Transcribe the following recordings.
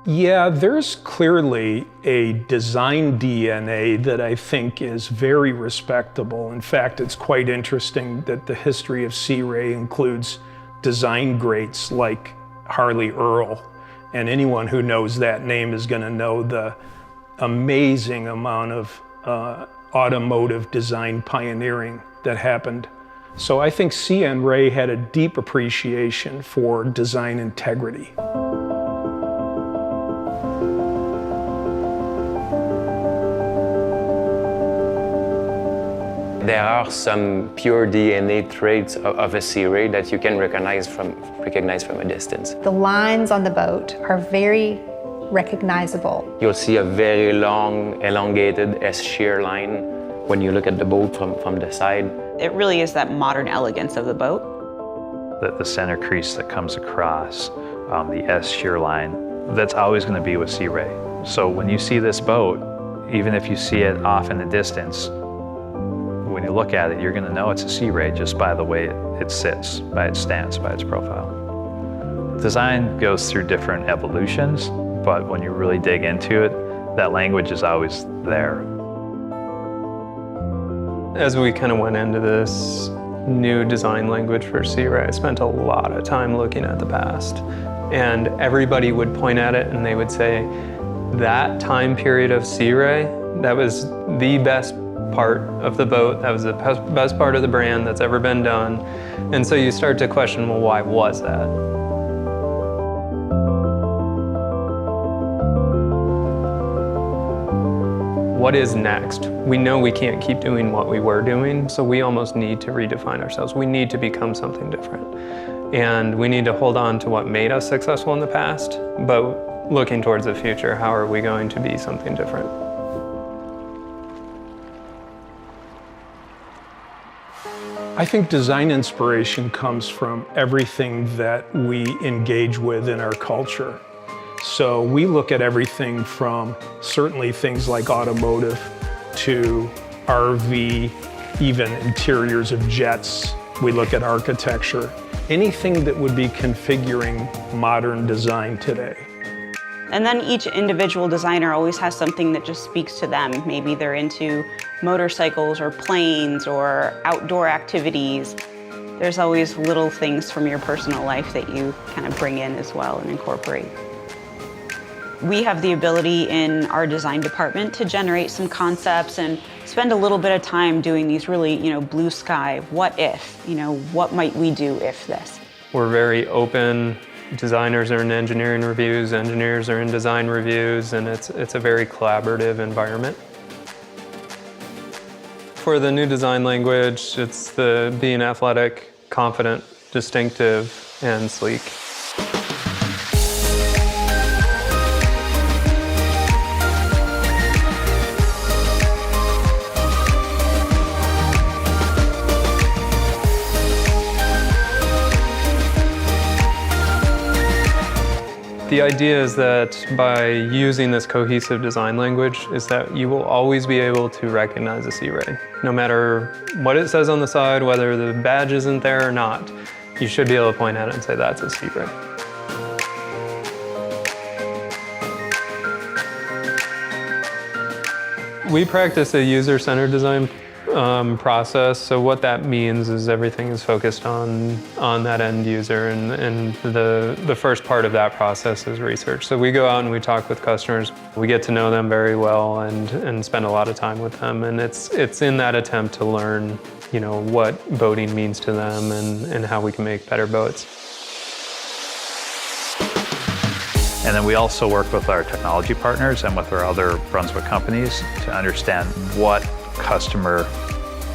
Yeah, there's clearly a design DNA that I think is very respectable. In fact, it's quite interesting that the history of Sea Ray includes design greats like Harley Earl. And anyone who knows that name is going to know the amazing amount of automotive design pioneering that happened. So I think C.N. Ray had a deep appreciation for design integrity. There are some pure DNA traits of a Sea Ray that you can recognize from a distance. The lines on the boat are very recognizable. You'll see a very long, elongated S-shear line when you look at the boat from the side. It really is that modern elegance of the boat. The center crease that comes across, the S-shear line, that's always going to be with Sea Ray. So when you see this boat, even if you see it off in the distance, when you look at it, you're going to know it's a Sea Ray just by the way it sits, by its stance, by its profile. Design goes through different evolutions, but when you really dig into it, that language is always there. As we kind of went into this new design language for Sea Ray, I spent a lot of time looking at the past. And everybody would point at it and they would say, that time period of Sea Ray, that was the best part of the boat, that was the best part of the brand that's ever been done. And so you start to question, well, why was that? What is next? We know we can't keep doing what we were doing, so we almost need to redefine ourselves. We need to become something different. And we need to hold on to what made us successful in the past, but looking towards the future, how are we going to be something different? I think design inspiration comes from everything that we engage with in our culture. So we look at everything from certainly things like automotive to RV, even interiors of jets. We look at architecture, anything that would be configuring modern design today. And then each individual designer always has something that just speaks to them. Maybe they're into motorcycles or planes or outdoor activities. There's always little things from your personal life that you kind of bring in as well and incorporate. We have the ability in our design department to generate some concepts and spend a little bit of time doing these really, blue sky, what if, what might we do if this? We're very open. Designers are in engineering reviews, engineers are in design reviews, and it's a very collaborative environment. For the new design language, it's the being athletic, confident, distinctive, and sleek. The idea is that by using this cohesive design language is that you will always be able to recognize a Sea Ray. No matter what it says on the side, whether the badge isn't there or not, you should be able to point at it and say that's a Sea Ray. We practice a user-centered design process. So what that means is everything is focused on that end user, and the first part of that process is research. So we go out and we talk with customers. We get to know them very well and spend a lot of time with them. And it's in that attempt to learn, what boating means to them and how we can make better boats. And then we also work with our technology partners and with our other Brunswick companies to understand what customer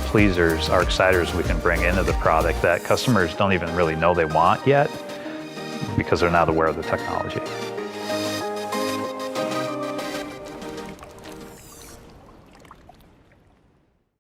pleasers, our exciters we can bring into the product that customers don't even really know they want yet because they're not aware of the technology.